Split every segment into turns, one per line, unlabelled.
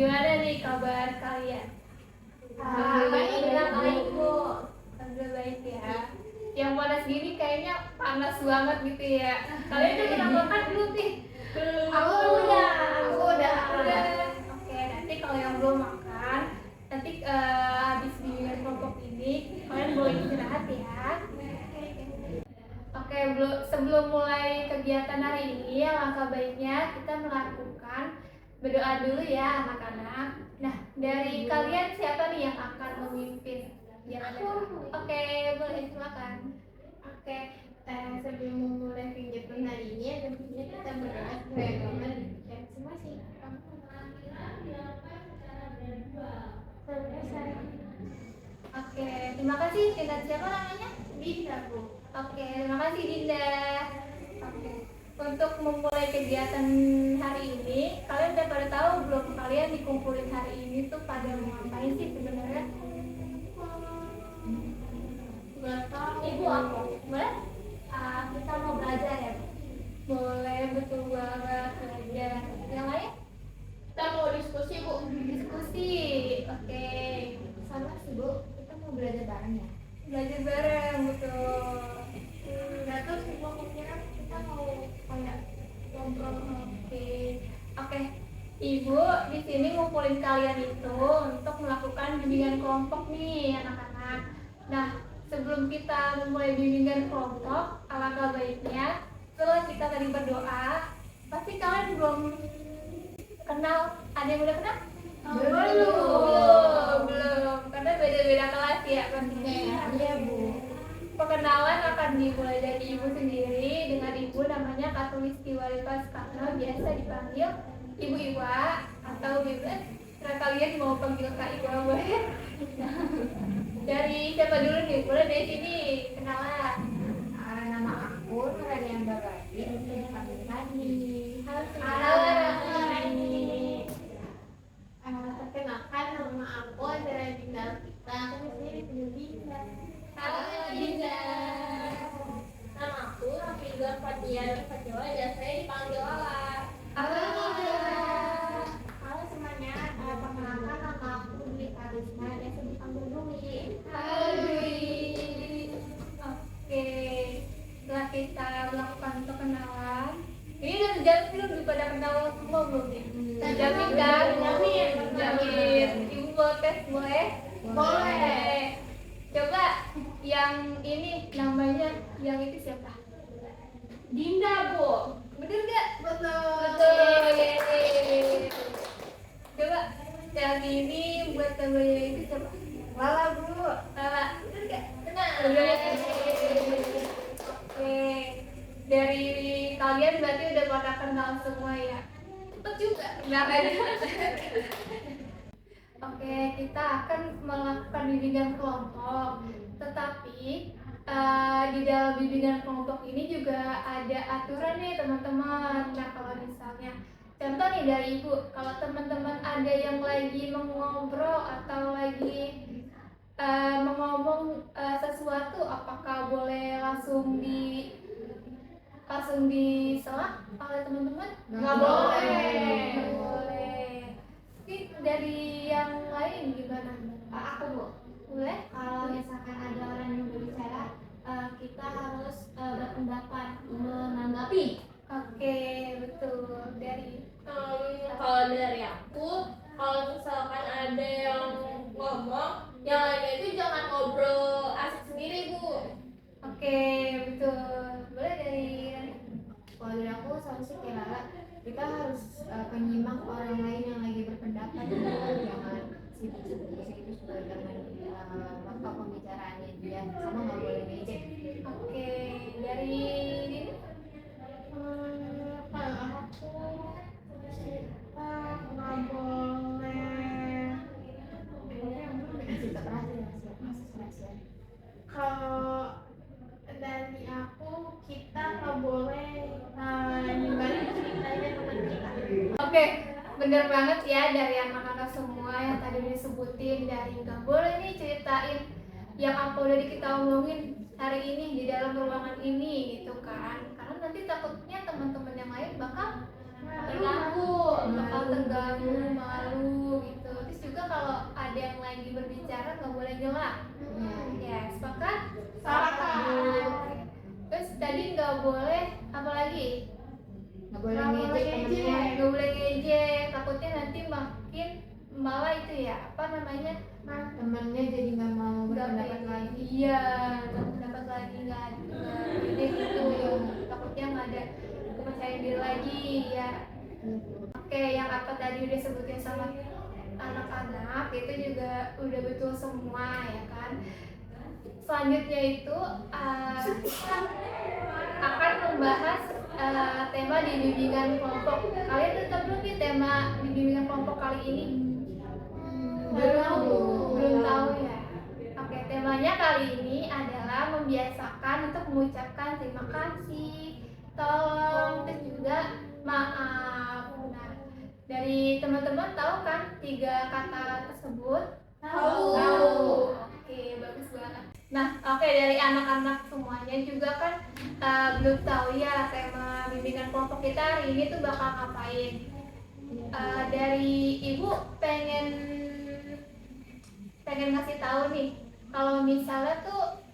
Gimana nih kabar kalian?
Alhamdulillah baik, Bu.
Alhamdulillah baik ya. Yang panas gini kayaknya panas banget gitu ya. Kalian udah pernah makan belum nih? Belum.
Aku udah.
Oke, nanti kalau yang belum makan, nanti habis bimbingan kelompok ini kalian boleh istirahat ya. Oke, sebelum mulai kegiatan hari ini, langkah baiknya kita melakukan berdoa dulu ya anak-anak. Nah, dari kalian siapa nih yang akan memimpin? Oke, boleh silakan.
Oke, sebelum memulai kegiatan hari ini, tentunya kita berdoa supaya Bapak diberikan masing-masing.
Oke, terima kasih. Dengan siapa namanya?
Bisa, Bu.
Oke, terima kasih Dinda. Oke, untuk memulai kegiatan hari ini, kalian udah pada tahu belum kalian dikumpulin hari ini tuh pada mau ngapain sih sebenarnya?
Nggak tahu.
Ibu aku, boleh?
Kita mau belajar ya, Bu?
Boleh, betul banget belajar. Yang lain?
Kita mau diskusi, Bu.
Diskusi. Oke.
Sama sih, Bu. Kita mau belajar bareng ya.
Belajar bareng, betul.
Nggak tahu sih, Bu. Kira kita mau kayak ngobrol.
Oke. Ibu di sini ngumpulin kalian itu untuk melakukan bimbingan kelompok nih anak-anak. Nah, sebelum kita memulai bimbingan kelompok, alangkah baiknya setelah kita tadi berdoa, pasti kalian belum kenal. Ada yang udah kenal? Belum. Karena beda-beda kelas ya pastinya.
Iya, Bu.
Perkenalan akan dimulai dari ibu sendiri dengan ibu namanya Katulisti Walita Soekarno, biasa dipanggil Ibu Iwa atau bebas. Karena kalian mau panggil Kak Iwa boleh. Dari siapa dulu nih? Boleh dari sini kenalan.
Nama aku Nuranian Babadi, bisa dipanggil Rani.
Halo Rani.
Perkenalkan, nama aku adalah Dinda Kita. Aku di sini dipanggil Dinda.
Halo Dinda.
Nama aku Rafidah Fatia Fatwa, dan saya dipanggil Lala.
Halo Dinda.
Halo semuanya, perkenalkan nama aku Dwi Karisma, biasa dipanggil Dwi.
Halo Dwi. Oke, setelah kita melakukan perkenalan, ini udah terjamin belum pada kenal semua belum nih? Terjamin kan? Terjamin. Ibu mau tes boleh? Boleh. Coba yang ini namanya yang itu siapa? Dinda, Bu. Bener nggak? Betul. Yeay. Coba yang ini buat namanya itu siapa?
Lala, Bu.
Lala. Bener nggak?
Benar.
Oke. Dari kalian berarti udah pada kenal semua ya? Cepet juga. Nggak ada. Oke, kita akan melakukan bimbingan kelompok. Tetapi di dalam bimbingan kelompok ini juga ada aturan nih teman-teman. Nah, kalau misalnya contoh nih dari Ibu, kalau teman-teman ada yang lagi mengobrol atau lagi mengomong sesuatu, apakah boleh langsung disela oleh teman-teman? Nggak boleh. Mungkin dari yang lain gimana?
Aku, Bu.
Boleh?
Kalau misalkan ada orang yang berbicara, kita harus berpendapat, menanggapi.
Oke, betul. Dari
Kalau dari aku, kalau misalkan ada yang ngomong, yang lainnya itu jangan ngobrol asik sendiri, Bu.
Oke, betul. Boleh dari
Kalau dari aku, solusi kayak Lala, kita harus penyimak orang lain yang lagi berpendapat. Jangan sibuk-sibuk itu juga jangan motong pembicaraannya dia, sama nggak boleh ngejek.
Oke, dari
Kalau aku kita nggak boleh cerita rahasia. Kalau dari aku, kita nggak boleh nyebarin ceritanya teman kita.
Oke, bener banget ya dari anak-anak semua yang tadi disebutin, dari nggak boleh nih ceritain yang apa udah kita omongin hari ini di dalam ruangan ini gitu kan, karena nanti takutnya teman-teman yang lain bakal terganggu, bakal terganggu, malu gitu. Terus juga kalau ada yang lagi berbicara nggak boleh nyela. Ya, sepakat?
Sepakat.
Terus tadi nggak boleh apa lagi?
Nggak boleh ngejek temennya.
Nggak boleh ngejek, takutnya nanti makin malah itu ya apa namanya,
Temennya jadi nggak mau berpendapat lagi.
iya nggak pendapat lagi, nggak ide gitu, takutnya nggak ada kepercayaan diri lagi ya. Oke, yang apa tadi udah sebutin sama anak-anak itu juga udah betul semua ya kan. Selanjutnya itu kita akan membahas tema di bimbingan kelompok. Kalian tetap belum di tema di bimbingan kelompok kali ini? Belum tahu ya. Oke, temanya kali ini adalah membiasakan untuk mengucapkan terima kasih, tolong, dan juga maaf. Nah, dari teman-teman tahu kan 3 kata tersebut? Tahu. Oke, bagus banget. Nah, oke, dari anak-anak semuanya juga kan belum tahu ya tema bimbingan kelompok kita hari ini tuh bakal ngapain. Dari ibu pengen ngasih tahu nih, kalau misalnya tuh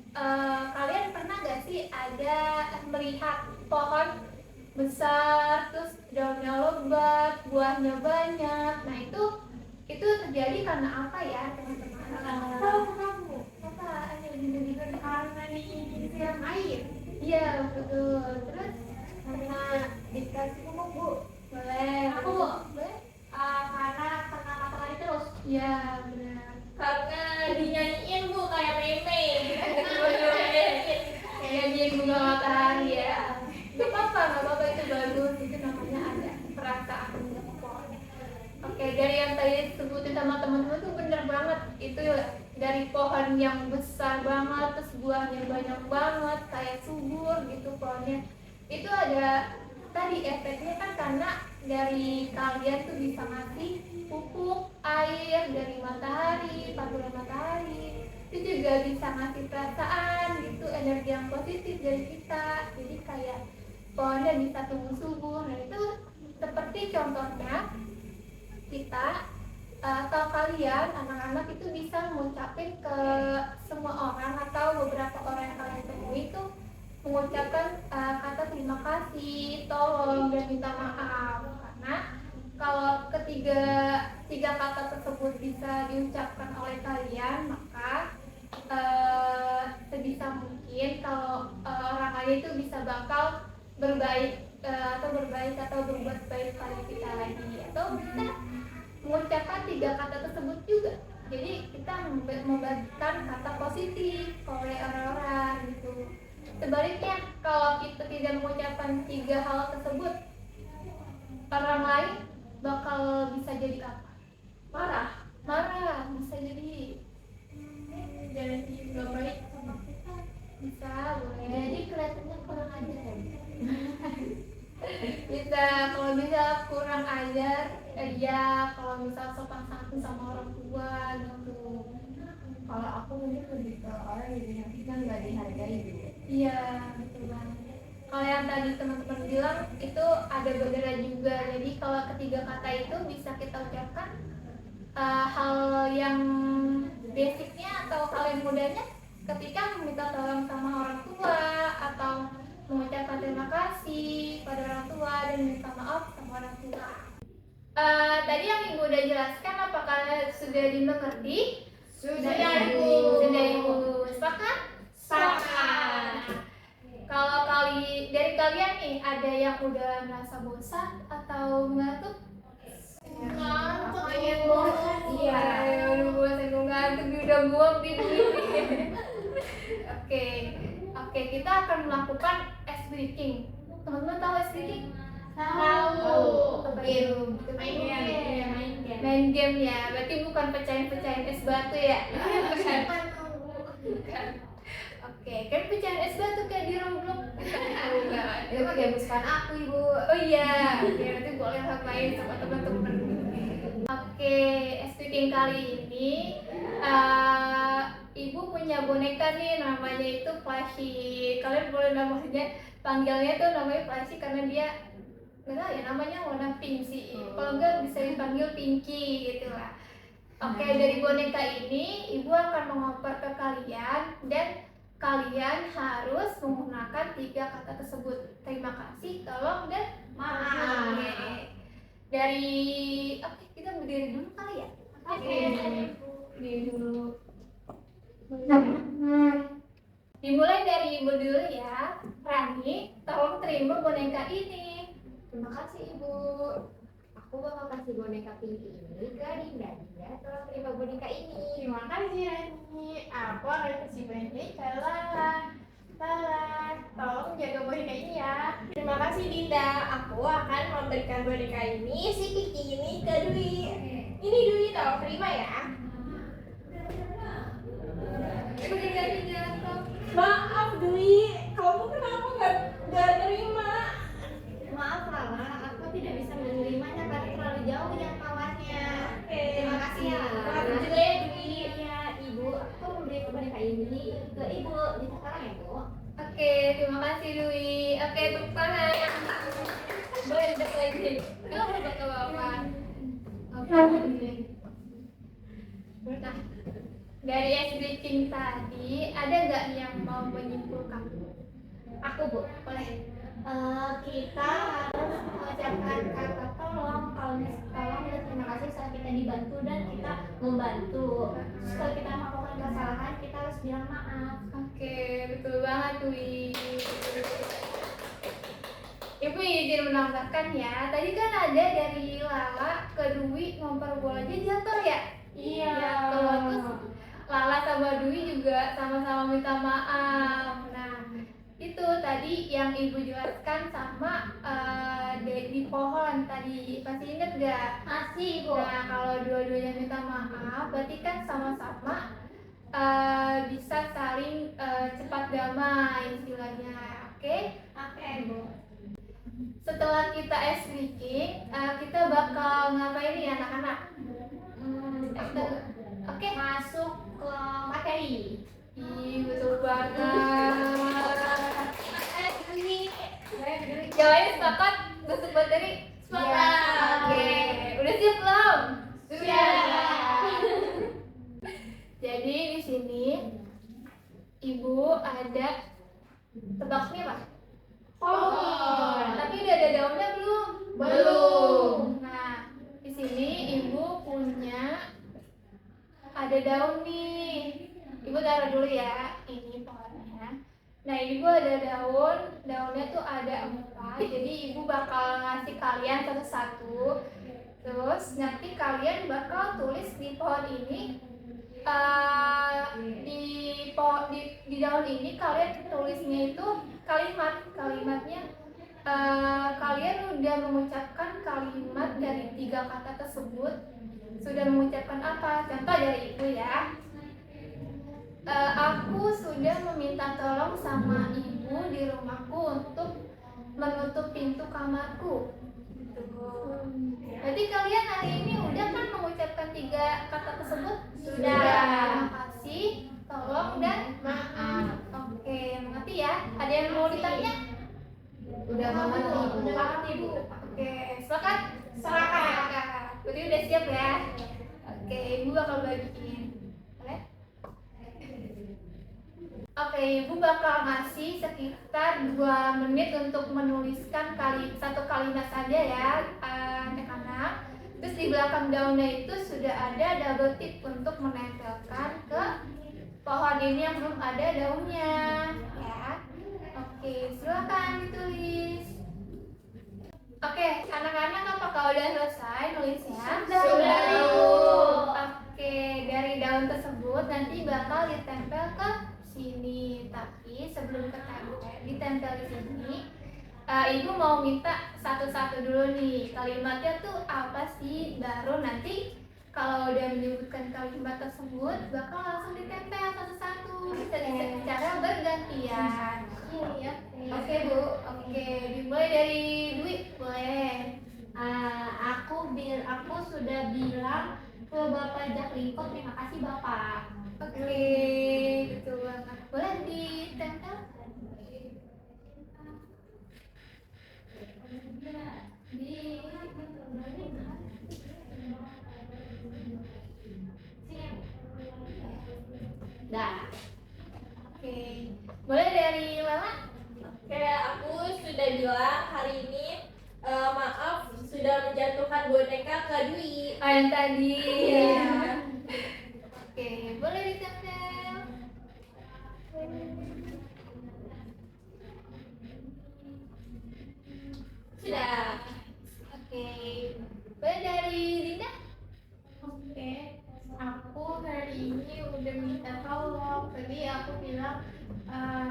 kalian pernah gak sih ada melihat pohon besar terus daunnya lebat, buahnya banyak. Nah, itu terjadi karena apa ya, teman-teman?
Tahu kamu?
Apa? Ada
Karena disiram air.
Iya, betul. Terus
Karena dikasih kamu Bu.
boleh.
Aku
boleh?
karena kena matahari terus.
Iya, benar.
Karena dinyanyiin Bu kayak meme.
Kayak dia bunga matahari ya. Gak apa-apa, itu bagus. Itu namanya ada perasaan bunga pohon. Oke, dari yang tadi disebutin sama teman-teman tuh bener banget. Itu dari pohon yang besar banget, terus buahnya banyak banget, kayak subur gitu pohonnya. Itu ada tadi efeknya kan karena dari kalian tuh bisa ngasih pupuk, air dari matahari, pantulan matahari. Itu juga bisa ngasih perasaan gitu, energi yang positif dari kita. Jadi kayak pohonnya bisa tumbuh subur. Nah, itu seperti contohnya kita atau kalian anak-anak itu bisa mengucapin ke semua orang atau beberapa orang yang kalian temui itu mengucapkan kata terima kasih, tolong, dan minta maaf. Karena kalau tiga kata tersebut bisa diucapkan oleh kalian, maka sebisa mungkin kalau orang lain itu bisa bakal berbaik atau berbuat baik pada kita lagi, atau bisa mengucapkan 3 kata tersebut juga. Jadi kita membagikan kata positif oleh orang-orang gitu. Sebaliknya, kalau kita tidak mengucapkan 3 hal tersebut, orang lain bakal bisa jadi apa? Marah, bisa jadi
nggak baik sama kita.
bisa, boleh.
Jadi kelihatannya kurang ajar ya.
Bisa, kalau bisa kurang ajar, ya kalau misal sopan santun sama orang tua gitu.
Kalau aku mungkin lebih ke orang yang kita nggak dihargai gitu.
Iya, betul banget. Kalau yang tadi teman-teman bilang itu ada benernya juga. Jadi kalau ketiga kata itu bisa kita ucapkan hal yang basicnya atau hal yang mudahnya ketika meminta tolong sama orang tua atau mengucapkan terima kasih pada orang tua dan minta maaf sama orang tua. Tadi yang ibu udah jelaskan, apakah sudah dimengerti?
Sudah,
Ibu. Sudah, Ibu. Sepakat?
Sepakat.
Kalau dari kalian nih ada yang udah merasa bosan atau mengantuk?
Ngantuk, pengen
bosan. Iya, udah bosan, gue ngantuk, udah buang tidur. Oke, kita akan melakukan ice breaking. Teman-teman tahu ice breaking?
Tahu.
Apa itu? Main game ya, berarti bukan pecahin es batu ya? Bukan. Oke, kan pecahan es batu kayak di Roblox. Enggak.
Itu mah game kesukaan aku, Ibu.
Oh iya, oke, nanti boleh main sama teman-teman. Oke, speaking kali ini Ibu punya boneka nih, namanya itu Flashy. Kalian boleh panggilnya tuh namanya Flashy karena dia nggak tahu ya namanya warna pink sih. Kalau enggak bisa dipanggil Pinky gitu lah. Oke, dari boneka ini ibu akan mengoper ke kalian dan kalian harus menggunakan 3 kata tersebut. Terima kasih, tolong, dan maaf. Oke. Oke, kita berdiri dulu kali ya.
Oke.
Berdiri dulu. Dimulai dari ibu dulu ya. Rani, tolong terima boneka ini.
Terima kasih Ibu. Aku bakal kasih boneka Pinky ini ke Dinda. Dinda, tolong terima boneka ini.
Terima kasih Rani. Aku akan kasih boneka Lala. Lala, tolong jaga boneka ini ya. Terima kasih Dinda. Aku akan memberikan boneka ini, si Kiki ini ke Dwi. Ini Dwi, tolong terima ya. Maaf Dwi, kamu kenapa gak terima?
Maaf Lala, aku tidak bisa menerimanya karena terlalu jauh jangkauannya.
Oke.
Terima kasih ya.
Maaf juga ya Dwi.
Iya Ibu, aku memberi boneka ini ke Ibu. Bisa sekarang ya Bu?
Oke, terima kasih Dwi. Oke, tepuk tangan. Boleh duduk lagi. Nggak mau ke bawah. Oke. Nah, dari SD King tadi, ada nggak yang mau menyimpulkan?
Aku Bu.
Boleh.
Kita harus mengucapkan kata tolong kalau tolong dan terima kasih saat kita dibantu dan kita membantu. Terus kalau kita melakukan kesalahan kita harus bilang maaf.
Oke, betul banget Dwi. Ibu izin menambahkan ya, tadi kan ada dari Lala ke Dwi ngompor bolanya jatuh ya?
Iya.
Jatuh. Terus Lala sama Dwi juga sama-sama minta maaf. Nah, itu tadi yang ibu jelaskan sama di pohon tadi, masih inget gak?
Masih Bu.
Nah, kalau dua-duanya minta maaf, berarti kan sama-sama bisa saling cepat damai istilahnya. Oke?
Oke Bu.
Setelah kita ice breaking, kita bakal ngapain nih anak-anak? Oke.
Masuk ke materi.
Ih, betul banget. Jawabannya sepakat untuk materi?
Sepakat.
Oke, udah siap belum?
Sudah.
Jadi di sini ibu ada tebaknya apa?
Pohon.
Tapi udah ada daunnya belum?
Belum.
Nah, di sini ibu punya ada daun nih. Ibu taruh dulu ya, ini pohonnya. Nah, ibu ada daunnya tuh ada 4. Jadi ibu bakal ngasih kalian satu-satu. Terus nanti kalian bakal tulis di pohon ini. Di daun ini kalian tulisnya itu kalimatnya kalian udah mengucapkan kalimat dari 3 kata tersebut. Sudah mengucapkan apa? Contoh dari ibu ya. Aku sudah meminta tolong sama ibu di rumahku untuk menutup pintu kamarku. Berarti kalian hari ini udah kan mengucapkan 3 kata tersebut?
Sudah.
Terima kasih, tolong, dan
Maaf.
oke, mengerti ya? Ada yang mau ditanya?
Udah mengerti Bu.
Udah mengerti Bu. Oke, silakan.
Silakan.
Berarti udah siap ya? Oke, ibu bakal bagiin. Boleh? Oke, ibu bakal ngasih sekitar 2 menit untuk menuliskan satu kalimat saja ya, anak-anak. Terus di belakang daunnya itu sudah ada double tip untuk menempelkan ke pohon ini yang belum ada daunnya, ya. Oke, silakan ditulis. Oke, anak-anak apakah udah selesai nulisnya?
Sudah, Ibu.
Oke, dari daun tersebut nanti bakal ditempel ke sini. Tapi sebelum ditempel di sini, ibu mau minta satu-satu dulu nih. Kalimatnya tuh apa sih? Baru nanti kalau udah menyebutkan kalimat tersebut bakal langsung ditempel satu-satu secara bergantian.
Iya.
Oke Bu, oke, dimulai dari Dwi, boleh.
Aku sudah bilang ke Bapak Jaklingko terima kasih Bapak.
Oke, betul banget. Boleh ditempel?
Dinda bilang hari ini maaf sudah menjatuhkan boneka ke Dwi.
Yang tadi.
Iya.
Oke, boleh ditempel.
Sudah.
Oke, boleh dari Dinda?
Oke, aku hari ini udah minta tolong. Tadi aku bilang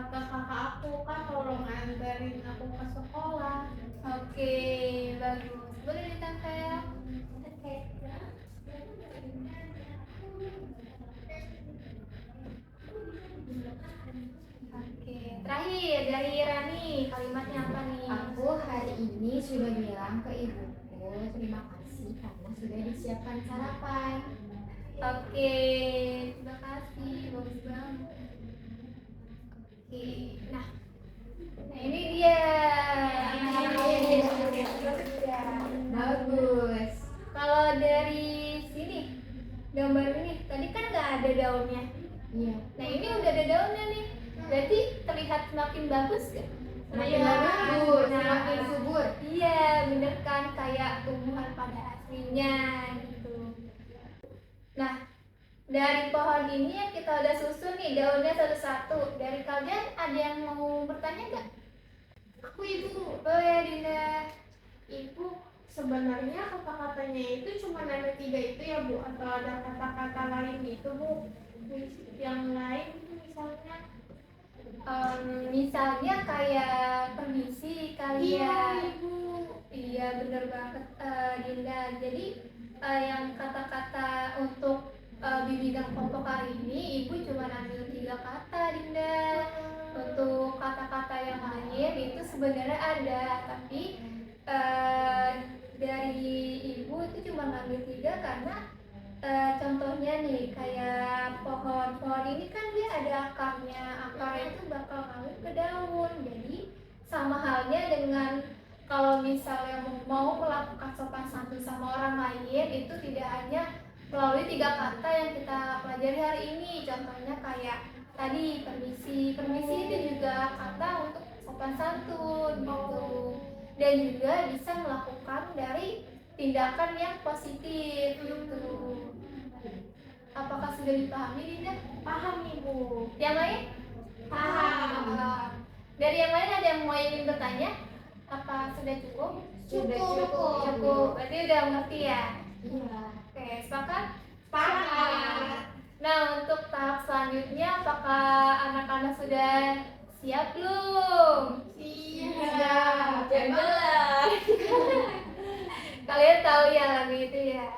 ke kakak aku kan tolong anterin aku ke sekolah.
Oke, bagus. Boleh ditempel.
Oke.
Oke, terakhir dari Rani, kalimatnya apa nih?
Aku hari ini sudah bilang ke ibuku terima kasih karena sudah disiapkan sarapan.
Oke, terima kasih, bagus banget. Oke, nah ini dia.
Bagus.
Kalau dari sini, gambar ini, tadi kan nggak ada daunnya.
Iya.
Nah ini udah ada daunnya nih, berarti terlihat semakin bagus gak?
Semakin
Iya.
bagus,
Nah,
semakin subur.
Iya, bener kan, kayak tumbuhan pada aslinya gitu. Nah, dari pohon ini yang kita udah susun nih daunnya satu-satu. Dari kalian ada yang mau bertanya nggak?
Aku ibu.
Boleh, Dinda.
Ibu, sebenarnya kata-katanya itu cuma ada 3 itu ya Bu? Atau ada kata-kata lain gitu Bu? Yang lain itu misalnya?
Misalnya kayak permisi kali
Iya
ya.
Ibu.
Iya, bener banget, Dinda. Jadi yang kata-kata untuk bimbingan kelompok hari ini, Ibu cuma ambil 3 kata, Dinda. Untuk kata-kata yang lain itu sebenarnya ada, tapi dari Ibu itu cuma ngambil 3 karena contohnya nih kayak pohon ini kan dia ada akarnya, akarnya itu bakal ngalir ke daun. Jadi sama halnya dengan kalau misalnya mau melakukan sopan santun sama orang lain itu tidak hanya melalui 3 kata yang kita pelajari hari ini. Contohnya kayak tadi permisi itu juga kata untuk sopan santun gitu. Dan juga bisa melakukan dari tindakan yang positif gitu. Apakah sudah dipahami, Dinda?
Paham Ibu.
Yang lain?
Paham.
Dari yang lain ada yang mau ingin bertanya? Apa sudah cukup?
Sudah cukup.
Cukup. Berarti udah ngerti ya?
Iya.
Oke, sepakat?
Sepakat.
Nah, untuk tahap selanjutnya apakah anak-anak sudah siap belum?
Siap.
Jangan. Kalian tahu ya lagu itu ya?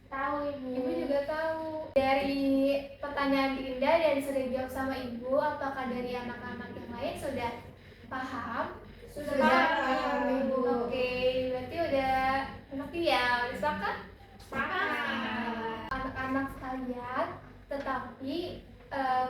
Tahu Ibu.
Ibu juga tahu. Dari pertanyaan Dinda dan sudah dijawab sama Ibu, apakah dari anak-anak yang lain sudah paham?
Sudah
paham, Ibu.
Oke, berarti udah ngerti ya? Udah sepakat?
Sepakat.
Anak-anak sekalian, tetapi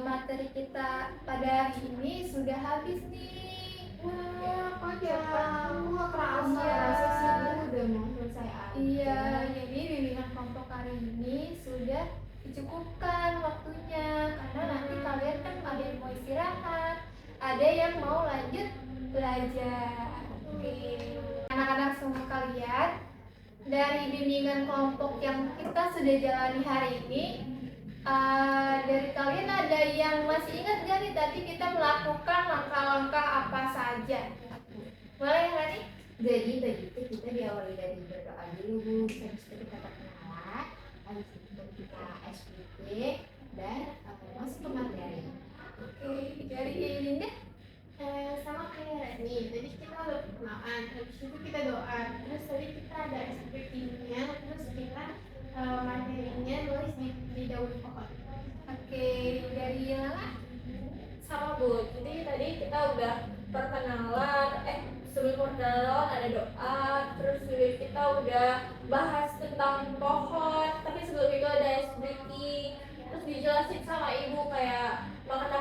materi kita pada hari ini sudah habis nih.
Wah, kok cepet
Wah,
Bu?
kerasa
Iya.
sih Bu udah mau selesai aja.
Iya, jadi bimbingan kelompok hari ini sudah dicukupkan waktunya karena nanti kalian kan ada yang mau istirahat, ada yang mau lanjut belajar. Oke. Anak-anak semua kalian, dari bimbingan kelompok yang kita sudah jalani hari ini, dari kalian ada yang masih ingat gak nih tadi kita melakukan langkah-langkah apa saja? Boleh, Rani?
Jadi begitu kita diawali dari berdoa dulu Bu, habis itu kita perkenalan, habis itu kita SPP dan masuk ke materi.
Oke, dari Dinda?
Sama kayak Rani, tadi kita udah perkenalan, habis itu kita doa, terus tadi kita ada SPP-nya, terus kita materinya nulis di daun pohon.
Oke, dari Lala?
Sama Bu, jadi tadi kita udah perkenalan, sebelum perkenalan ada doa, terus juga kita udah bahas tentang pohon, tapi sebelum itu ada SBK, terus dijelasin sama ibu kayak makna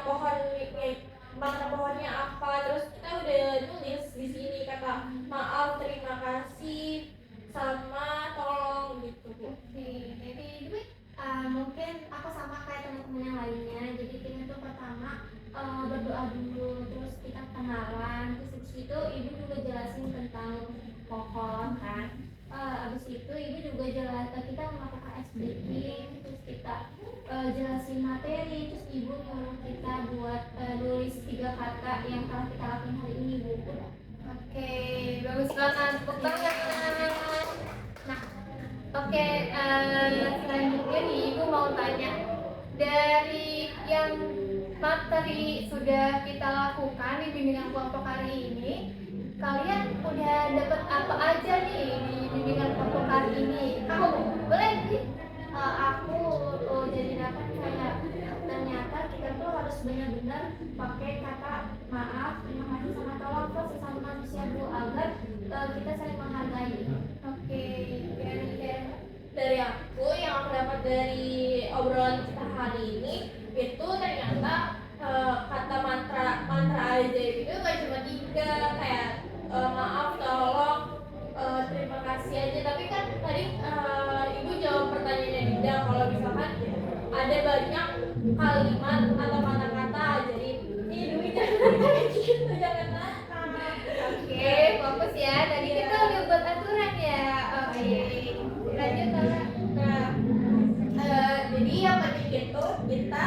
pohonnya apa, terus kita udah nulis di sini kata maaf, terima kasih, sama tolong gitu Bu.
Oke, dari Dwi? Mungkin aku sama kayak teman-teman yang lainnya. Jadi kita tuh pertama berdoa dulu, terus kita kenalan, kan. Terus habis itu ibu juga jelasin tentang pohon kan. Abis itu ibu juga kita melakukan ice breaking, terus kita jelasin materi, terus ibu nyuruh kita buat nulis 3 kata yang telah kita lakukan hari ini bu.
Oke, bagus banget, tepuk tangan.
Nah, oke, selanjutnya nih ibu mau tanya, dari yang materi sudah kita lakukan di bimbingan kelompok hari ini, kalian udah dapat apa aja nih di bimbingan kelompok hari ini? Aku boleh sih? Aku jadi dapat kayak ternyata kita tuh harus benar-benar pakai kata maaf, terima kasih sama tolong ke sesama manusia bu, agar kita saling menghargai.
Oke, dari aku yang aku dapat dari obrolan kita hari ini itu ternyata kata mantra ajaib itu gak cuma 3 kayak maaf, tolong, terima kasih aja. Tapi kan tadi ibu jawab pertanyaannya Dinda kalau misalkan ada banyak kalimat atau kata-kata ajaib. Ini Dwi jangan kayak gitu, jangan nakal.
Oke, fokus ya. Tadi kita udah buat aturan ya. Oke, lanjut Tara.
Nah, jadi yang penting itu kita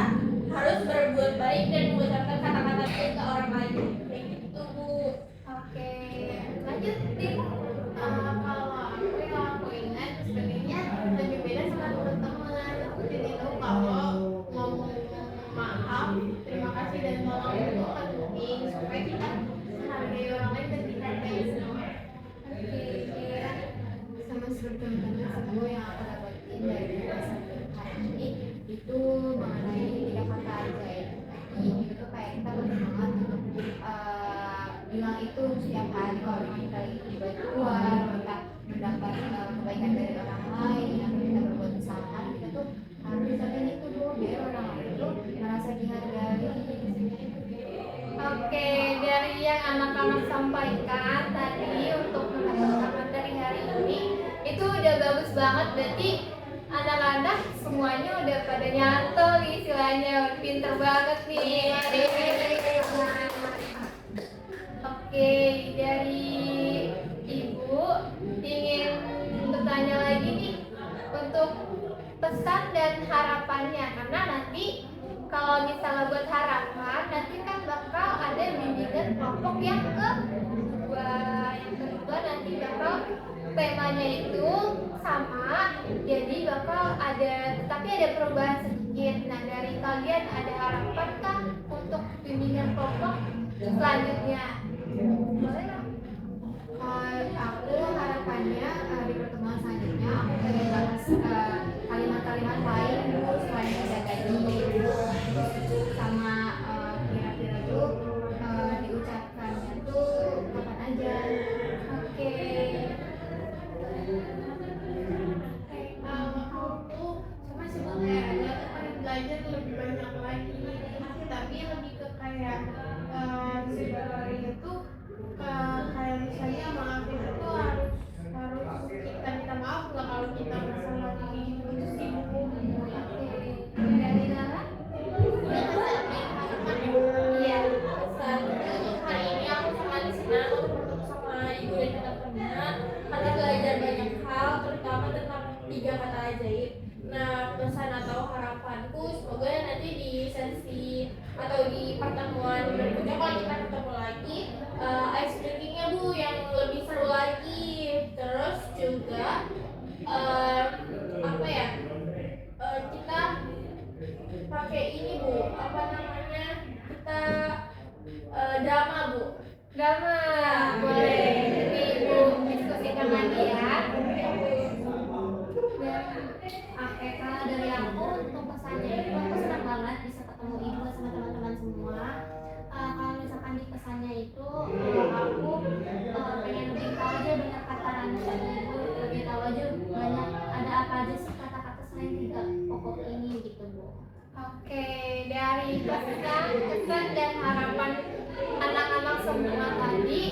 harus berbuat baik dan mengucapkan kata-kata baik ke orang lain. Kayak gitu bu.
Oke, lanjut Tim.
Kalau aku ingat sebenarnya lebih beda sama teman-teman. Aku jadi tahu kalau ngomong maaf, terima kasih dan tolong itu penting supaya kita menghargai orang lain dan dihargai semua. Sama seperti teman-teman semua yang aku dapetin dari hari ini itu mengenai 3 kata ajaib. Itu kayak kita bersemangat untuk bilang itu setiap hari kalau kita lagi berjuang, kita mendapat kebaikan dari orang lain, yang kita berbuat kesalahan, kita tuh harus ucapin itu dulu biar orang lain itu merasa dihargai.
Oke, dari yang anak-anak sampaikan tadi untuk mendapatkan materi hari ini itu udah bagus banget. Berarti anak-anak semuanya udah pada nyantol nih, istilahnya pinter banget nih. Oke, dari ibu ingin bertanya lagi nih untuk pesan dan harapannya, karena nanti kalau misalnya buat harapan nanti kan bakal ada bimbingan kelompok yang kedua. Yang kedua nanti bakal temanya itu sama, jadi bakal ada, tapi ada perubahan sedikit. Nah, dari kalian ada harapan kah untuk bimbingan kelompok selanjutnya? Boleh nggak?
Aku harapannya di pertemuan selanjutnya aku pengen bahas kalimat-kalimat lain dulu selain bisa tadi sama kira-kira tuh diucapkannya tuh kapan aja.
Oke.
Aku sama sih bu, kayaknya aku pengen belajar lebih banyak lagi, tapi lebih ke kayak sebenarnya tuh kayak misalnya maaf itu tuh harus kita minta maaf nggak kalau kita masalah kayak gitu sih bu.
Dari Nara?
Iya, untuk hari ini aku sangat senang untuk bertemu sama ibu dan teman-teman karena belajar banyak hal, terutama tentang 3 kata ajaib. Nah, pesan atau harapanku semoga nanti di sesi atau di pertemuan berikutnya kalau kita ketemu lagi ice breakingnya bu yang lebih seru lagi. Terus juga apa ya, kita pakai ini bu, apa namanya, kita drama bu.
Drama. Boleh. Jadi ibu diskusikan lagi ya. Oke, kalau dari aku untuk pesannya itu aku senang banget bisa ketemu ibu sama teman-teman semua. Kalau misalkan di pesannya itu aku pengen lebih tahu aja banyak kata rancang ibu, lebih tahu aja banyak ada apa aja sih kata-kata selain 3 pokok ini gitu bu. Oke, dari pesan dan harapan anak-anak semua tadi,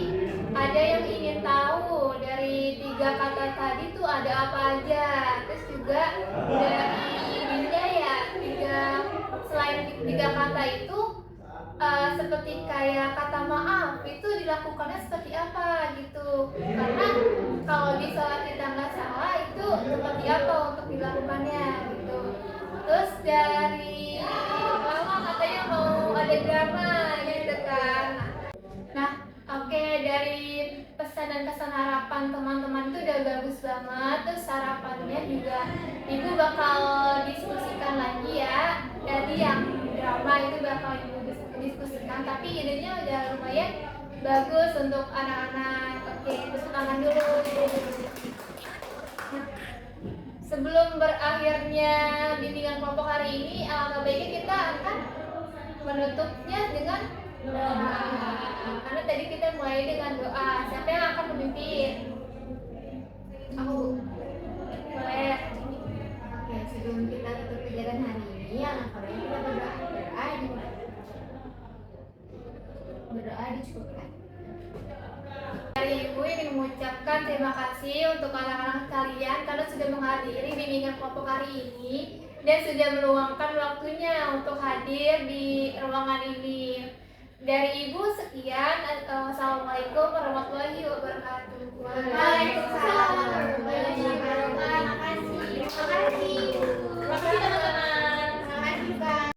ada yang ingin tahu dari 3 kata tadi tuh ada apa aja. Terus juga dari Dinda ya, selain 3 kata itu seperti kayak kata maaf itu dilakukannya seperti apa gitu. Karena kalau di sholat kita nggak salah itu seperti apa untuk dilakukannya gitu. Terus dari mama katanya mau ada drama gitu kan. Nah, oke, dari pesan dan kesan harapan teman-teman itu udah bagus banget. Terus harapannya juga ibu bakal diskusikan lagi ya. Jadi yang drama itu bakal ibu diskusikan, tapi idenya udah lumayan bagus untuk anak-anak. Oke, tepuk tangan dulu. Sebelum berakhirnya bimbingan kelompok hari ini, alangkah baiknya kita akan menutupnya dengan doa. Karena tadi kita mulai dengan doa. Siapa yang akan memimpin? Aku. Boleh.
Oke, sebelum kita tutup kegiatan hari ini, alangkah baiknya kita berdoa dicukupkan.
Dari Ibu ingin mengucapkan terima kasih untuk anak-anak kalian karena sudah menghadiri bimbingan kelompok hari ini dan sudah meluangkan waktunya untuk hadir di ruangan ini. Dari Ibu sekian. Assalamualaikum warahmatullahi wabarakatuh.
Waalaikumsalam warahmatullahi wabarakatuh. Terima kasih. Terima kasih teman-teman.